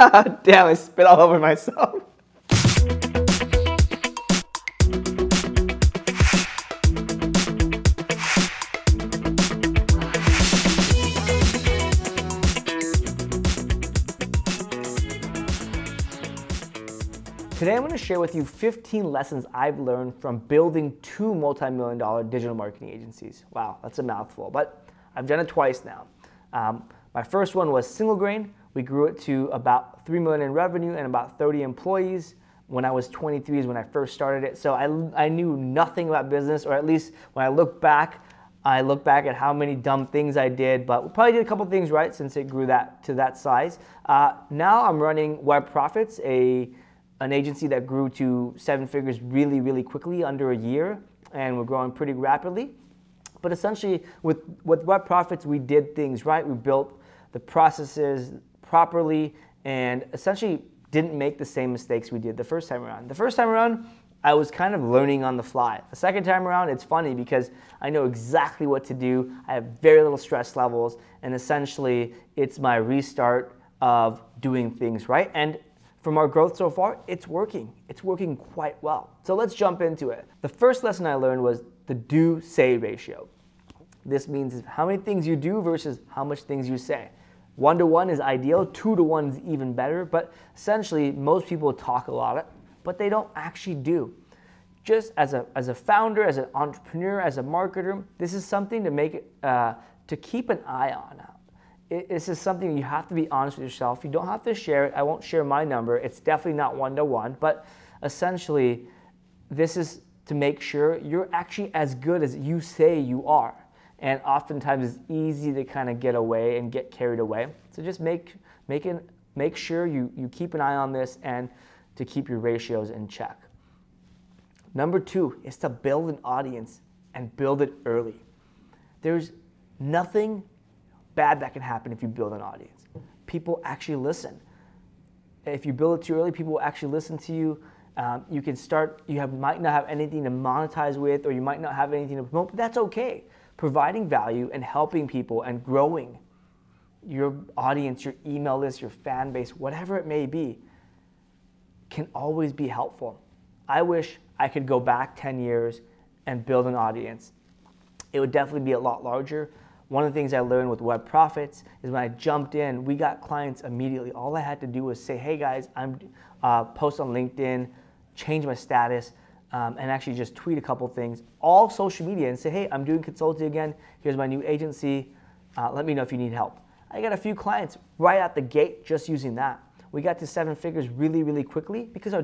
Damn, I spit all over myself. Today I'm going to share with you 15 lessons I've learned from building 2 multi-million-dollar digital marketing agencies. Wow, that's a mouthful, but I've done it twice now. My first one was Single Grain. We grew it to about $3 million in revenue and about 30 employees. When I was 23 is when I first started it. So I knew nothing about business, or at least when I look back at how many dumb things I did, but we probably did a couple things right since it grew to that size. Now I'm running Web Profits, an agency that grew to 7 figures really, really quickly, under a year, and we're growing pretty rapidly. But essentially, with Web Profits, we did things right. We built the processes properly and essentially didn't make the same mistakes we did the first time around. The first time around, I was kind of learning on the fly. The second time around, it's funny because I know exactly what to do. I have very little stress levels, and essentially, it's my restart of doing things right. And from our growth so far, it's working. It's working quite well. So let's jump into it. The first lesson I learned was the do-say ratio. This means how many things you do versus how much things you say. 1-to-1 is ideal, 2-to-1 is even better, but essentially most people talk a lot, but they don't actually do. Just as a founder, as an entrepreneur, as a marketer, this is something to keep an eye on. This is something you have to be honest with yourself. You don't have to share it. I won't share my number. It's definitely not 1-to-1, but essentially this is to make sure you're actually as good as you say you are. And oftentimes it's easy to kind of get away and get carried away. So just make sure you keep an eye on this and to keep your ratios in check. Number 2 is to build an audience and build it early. There's nothing bad that can happen if you build an audience. People actually listen. If you build it too early, people will actually listen to you. You can start, might not have anything to monetize with, or you might not have anything to promote, but that's okay. Providing value and helping people and growing your audience, your email list, your fan base, whatever it may be, can always be helpful. I wish I could go back 10 years and build an audience. It would definitely be a lot larger. One of the things I learned with Web Profits is when I jumped in, we got clients immediately. All I had to do was say, hey guys, I'm post on LinkedIn, change my status, and actually just tweet a couple things, all social media, and say, hey, I'm doing consulting again. Here's my new agency. Let me know if you need help. I got a few clients right out the gate just using that. We got to 7 figures really, really quickly because our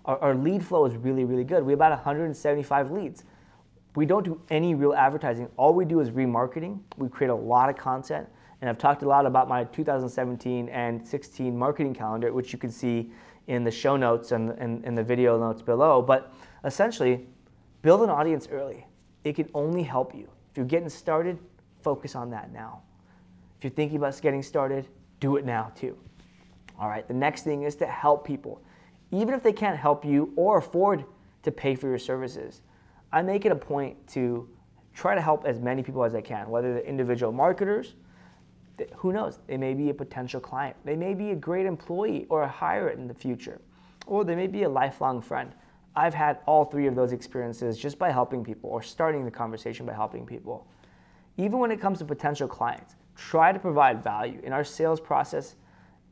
our lead flow is really, really good. We have about 175 leads. We don't do any real advertising. All we do is remarketing. We create a lot of content, and I've talked a lot about my 2017 and 16 marketing calendar, which you can see in the show notes and in the video notes below. But essentially, build an audience early. It can only help you. If you're getting started, focus on that now. If you're thinking about getting started, do it now too. All right, the next thing is to help people. Even if they can't help you or afford to pay for your services, I make it a point to try to help as many people as I can, whether they're individual marketers, who knows, they may be a potential client, they may be a great employee or a hire in the future, or they may be a lifelong friend. I've had all 3 of those experiences just by helping people or starting the conversation by helping people. Even when it comes to potential clients, try to provide value. In our sales process,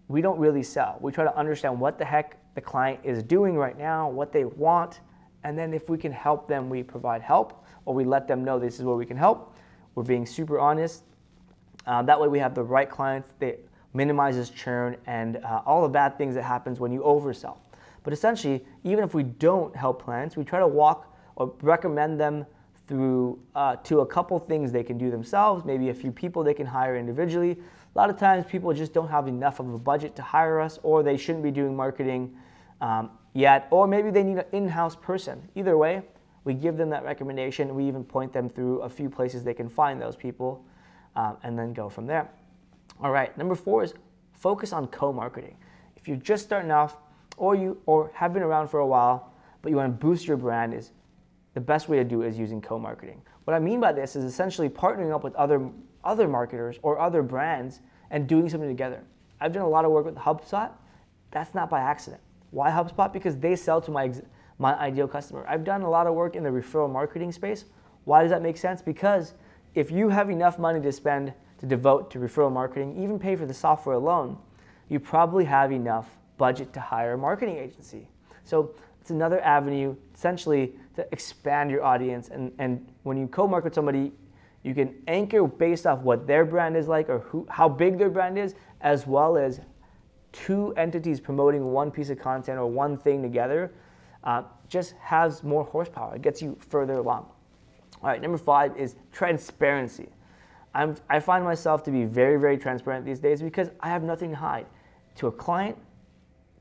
we don't really sell. We try to understand what the heck the client is doing right now, what they want, and then if we can help them, we provide help, or we let them know this is where we can help. We're being super honest. That way we have the right clients. They minimizes churn and all the bad things that happens when you oversell. But essentially, even if we don't help clients, we try to walk or recommend them through to a couple things they can do themselves, maybe a few people they can hire individually. A lot of times people just don't have enough of a budget to hire us, or they shouldn't be doing marketing yet, or maybe they need an in-house person. Either way, we give them that recommendation. We even point them through a few places they can find those people, and then go from there. All right, number 4 is focus on co-marketing. If you're just starting off, or have been around for a while, but you want to boost your brand, is the best way to do it is using co-marketing. What I mean by this is essentially partnering up with other marketers or other brands and doing something together. I've done a lot of work with HubSpot. That's not by accident. Why HubSpot? Because they sell to my ideal customer. I've done a lot of work in the referral marketing space. Why does that make sense? Because if you have enough money to spend, to devote to referral marketing, even pay for the software alone, you probably have enough budget to hire a marketing agency. So it's another avenue, essentially, to expand your audience. And when you co-market with somebody, you can anchor based off what their brand is like or how big their brand is, as well as two entities promoting one piece of content or one thing together. Just has more horsepower. It gets you further along. All right, number 5 is transparency. I find myself to be very, very transparent these days because I have nothing to hide. To a client,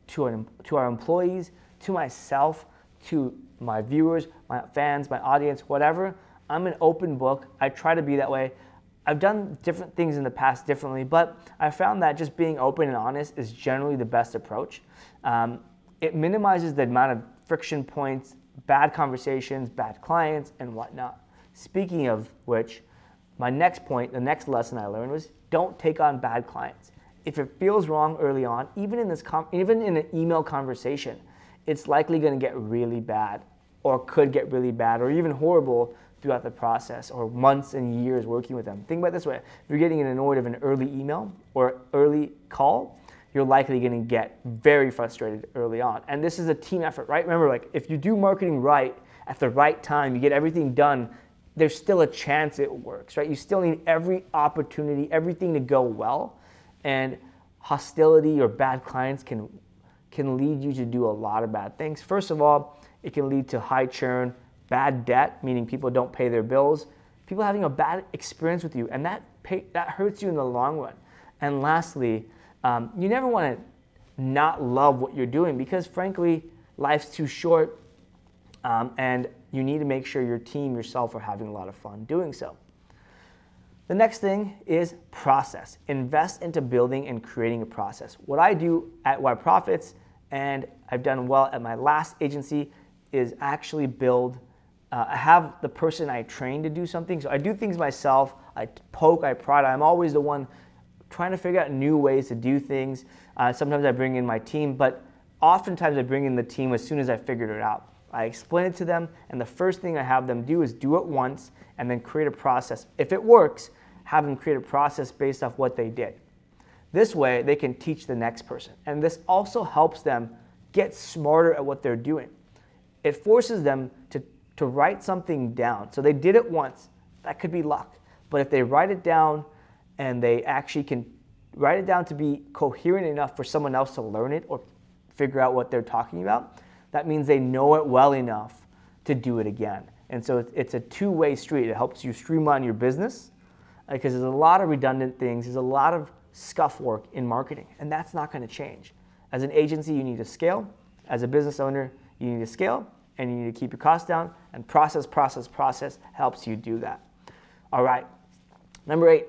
to our employees, to myself, to my viewers, my fans, my audience, whatever. I'm an open book. I try to be that way. I've done different things in the past differently, but I found that just being open and honest is generally the best approach. It minimizes the amount of friction points, bad conversations, bad clients, and whatnot. Speaking of which, my next point, the next lesson I learned was don't take on bad clients. If it feels wrong early on, even in an email conversation, it's likely going to get really bad or could get really bad or even horrible throughout the process or months and years working with them. Think about it this way. If you're getting annoyed of an early email or early call, you're likely going to get very frustrated early on. And this is a team effort, right? Remember, like if you do marketing right at the right time, you get everything done, there's still a chance it works, right? You still need every opportunity, everything to go well. And hostility or bad clients can lead you to do a lot of bad things. First of all, it can lead to high churn, bad debt, meaning people don't pay their bills, people having a bad experience with you, and that hurts you in the long run. And lastly, you never want to not love what you're doing because frankly, life's too short, and you need to make sure your team, yourself are having a lot of fun doing so. The next thing is process. Invest into building and creating a process. What I do at Y Profits, and I've done well at my last agency, is actually build. I have the person I train to do something. So I do things myself. I poke, I prod. I'm always the one trying to figure out new ways to do things. Sometimes I bring in my team, but oftentimes I bring in the team as soon as I figured it out. I explain it to them, and the first thing I have them do is do it once and then create a process. If it works, have them create a process based off what they did. This way, they can teach the next person. And this also helps them get smarter at what they're doing. It forces them to write something down. So they did it once. That could be luck. But if they write it down and they actually can write it down to be coherent enough for someone else to learn it or figure out what they're talking about, that means they know it well enough to do it again. And so it's a two-way street. It helps you streamline your business because there's a lot of redundant things. There's a lot of scuff work in marketing, and that's not going to change. As an agency, you need to scale. As a business owner, you need to scale, and you need to keep your costs down, and process helps you do that. All right. Number 8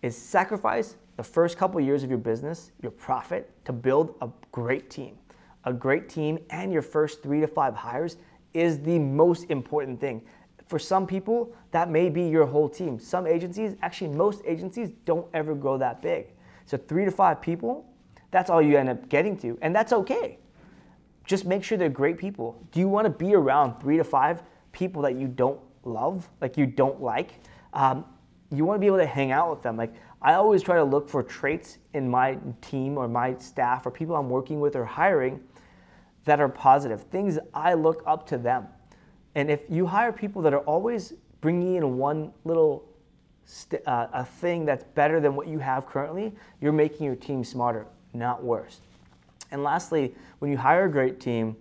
is sacrifice the first couple years of your business, your profit, to build a great team. A great team and your first 3 to 5 hires is the most important thing. For some people, that may be your whole team. Some agencies, actually most agencies, don't ever grow that big. So 3 to 5 people, that's all you end up getting to, and that's okay. Just make sure they're great people. Do you want to be around 3 to 5 people that you don't love, like you don't like? You want to be able to hang out with them. Like I always try to look for traits in my team or my staff or people I'm working with or hiring that are positive, things I look up to them. And if you hire people that are always bringing in one little a thing that's better than what you have currently, you're making your team smarter, not worse. And lastly, when you hire a great team,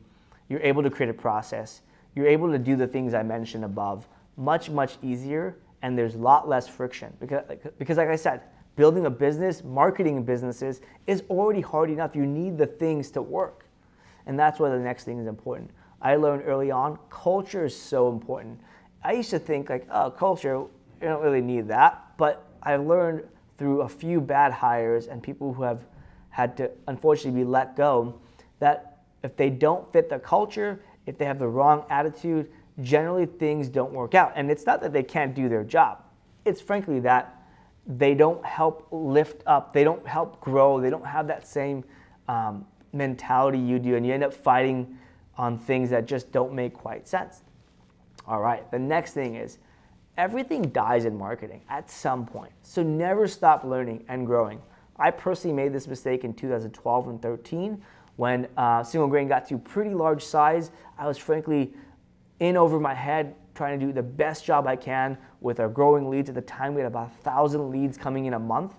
you're able to create a process. You're able to do the things I mentioned above much, much easier, and there's a lot less friction. Because like I said, building a business, marketing businesses is already hard enough. You need the things to work. And that's why the next thing is important. I learned early on, culture is so important. I used to think like, oh, culture, you don't really need that. But I learned through a few bad hires and people who have had to unfortunately be let go, that if they don't fit the culture, if they have the wrong attitude, generally things don't work out. And it's not that they can't do their job. It's frankly that they don't help lift up, they don't help grow, they don't have that same mentality you do, and you end up fighting on things that just don't make quite sense. All right, the next thing is everything dies in marketing at some point, so never stop learning and growing. I personally made this mistake in 2012 and 13 when Single Grain got to pretty large size. I was frankly in over my head trying to do the best job I can with our growing leads. At the time, we had about 1,000 leads coming in a month.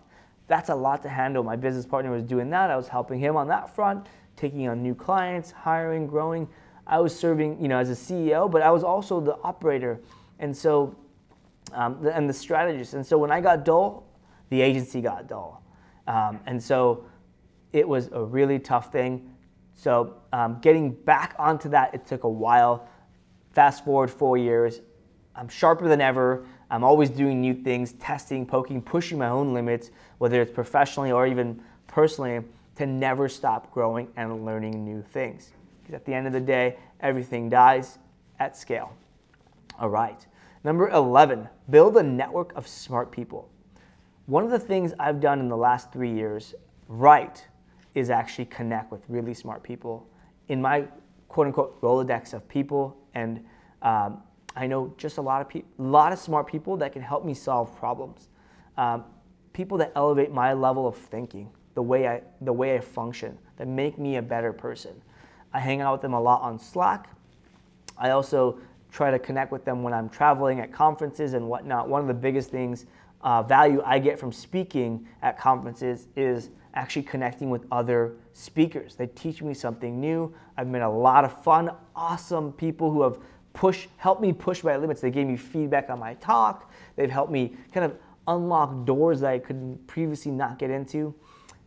That's a lot to handle. My business partner was doing that. I was helping him on that front, taking on new clients, hiring, growing. I was serving, as a CEO, but I was also the operator, and so and the strategist. And so when I got dull, the agency got dull, and so it was a really tough thing. So getting back onto that, it took a while. Fast forward 4 years, I'm sharper than ever. I'm always doing new things, testing, poking, pushing my own limits, whether it's professionally or even personally, to never stop growing and learning new things. Because at the end of the day, everything dies at scale. All right. Number 11, build a network of smart people. One of the things I've done in the last 3 years is actually connect with really smart people in my quote-unquote Rolodex of people, and I know just a lot of smart people that can help me solve problems. People that elevate my level of thinking, the way I function, that make me a better person. I hang out with them a lot on Slack. I also try to connect with them when I'm traveling at conferences and whatnot. One of the biggest things, value I get from speaking at conferences is actually connecting with other speakers. They teach me something new. I've met a lot of fun, awesome people who have helped me push my limits. They gave me feedback on my talk. They've helped me kind of unlock doors that I could previously not get into.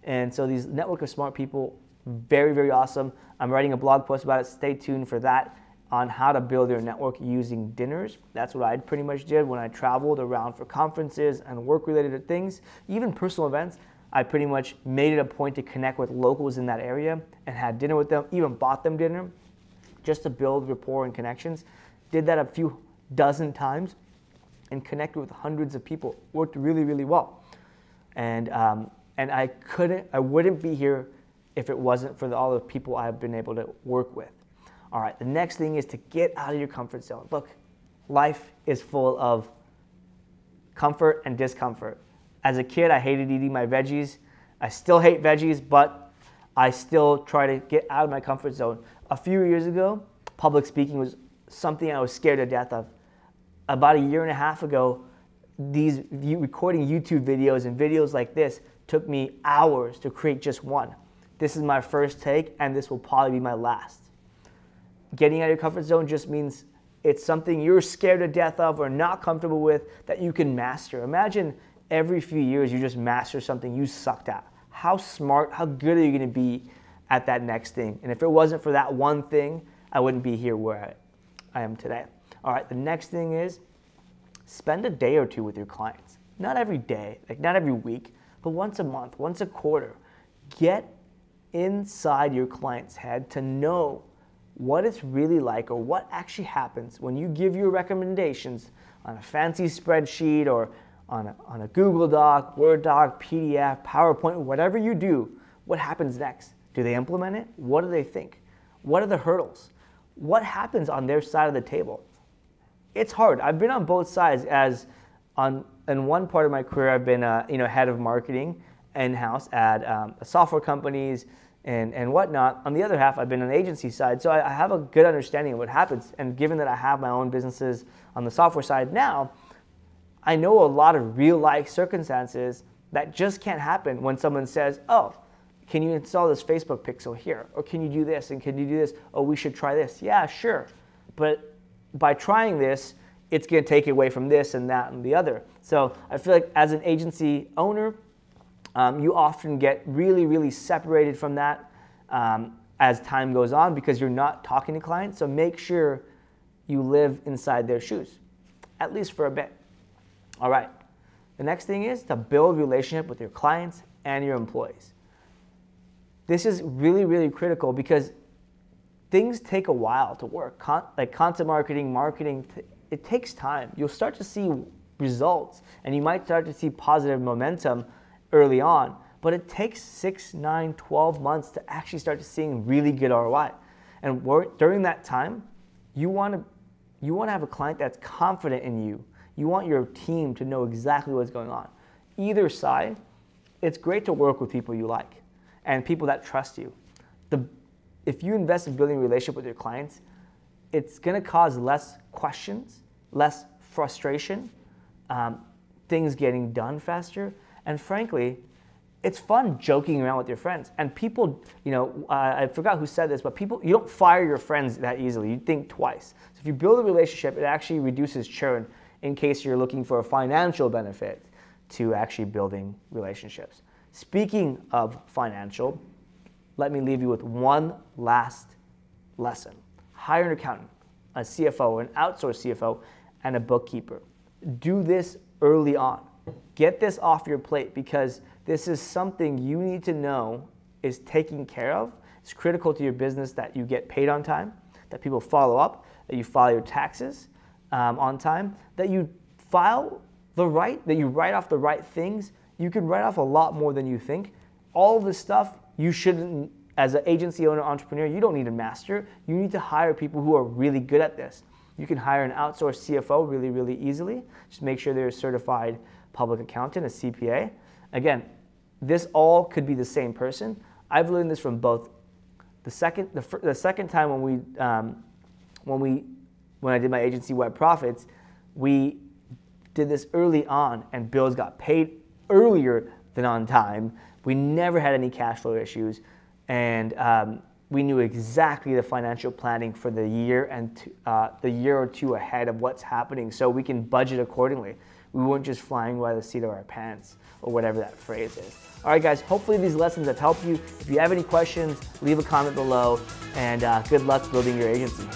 And so these network of smart people, very, very awesome. I'm writing a blog post about it. Stay tuned for that on how to build your network using dinners. That's what I pretty much did when I traveled around for conferences and work-related things, even personal events. I pretty much made it a point to connect with locals in that area and had dinner with them, even bought them dinner just to build rapport and connections. Did that a few dozen times and connected with hundreds of people. Worked really, really well. And I wouldn't be here if it wasn't for all the people I've been able to work with. All right, the next thing is to get out of your comfort zone. Look, life is full of comfort and discomfort. As a kid, I hated eating my veggies. I still hate veggies, but I still try to get out of my comfort zone. A few years ago, public speaking was something I was scared to death of. About a year and a half ago, recording YouTube videos and videos like this took me hours to create just one. This is my first take, and this will probably be my last. Getting out of your comfort zone just means it's something you're scared to death of or not comfortable with that you can master. Imagine every few years you just master something you sucked at. How smart, how good are you going to be at that next thing? And if it wasn't for that one thing, I wouldn't be here where I am today. All right, the next thing is spend a day or two with your clients. Not every day, like not every week, but once a month, once a quarter. Get inside your client's head to know what it's really like or what actually happens when you give your recommendations on a fancy spreadsheet or on a Google Doc, Word Doc, PDF, PowerPoint, whatever you do. What happens next? Do they implement it? What do they think? What are the hurdles? What happens on their side of the table? It's hard. I've been on both sides. In one part of my career, I've been head of marketing in-house at software companies and whatnot. On the other half, I've been on the agency side, so I have a good understanding of what happens. And given that I have my own businesses on the software side now, I know a lot of real-life circumstances that just can't happen when someone says, oh, can you install this Facebook pixel here? Or can you do this? And can you do this? Oh, we should try this. Yeah, sure. But by trying this, it's going to take away from this and that and the other. So I feel like as an agency owner, you often get really, really separated from that as time goes on because you're not talking to clients. So make sure you live inside their shoes, at least for a bit. All right. The next thing is to build relationship with your clients and your employees. This is really, really critical because things take a while to work. Like content marketing, it takes time. You'll start to see results, and you might start to see positive momentum early on, but it takes 6, 9, 12 months to actually start to seeing really good ROI. And during that time, you want to have a client that's confident in you. You want your team to know exactly what's going on. Either side, it's great to work with people you like and people that trust you. If you invest in building a relationship with your clients, it's going to cause less questions, less frustration, things getting done faster, and frankly, it's fun joking around with your friends. And people, I forgot who said this, but you don't fire your friends that easily. You think twice. So if you build a relationship, it actually reduces churn in case you're looking for a financial benefit to actually building relationships. Speaking of financial, let me leave you with one last lesson. Hire an accountant, a CFO, an outsourced CFO, and a bookkeeper. Do this early on. Get this off your plate because this is something you need to know is taken care of. It's critical to your business that you get paid on time, that people follow up, that you file your taxes on time, that you that you write off the right things. You can write off a lot more than you think. All of this stuff you shouldn't, as an agency owner, entrepreneur, you don't need to master. You need to hire people who are really good at this. You can hire an outsourced CFO really, really easily. Just make sure they're a certified public accountant, a CPA. Again, this all could be the same person. I've learned this from both. The second time when I did my agency Web Profits, we did this early on, and bills got paid earlier than on time. We never had any cash flow issues, and we knew exactly the financial planning for the year and the year or two ahead of what's happening, so we can budget accordingly. We weren't just flying by the seat of our pants, or whatever that phrase is. All right, guys, hopefully these lessons have helped you. If you have any questions, leave a comment below, and good luck building your agency.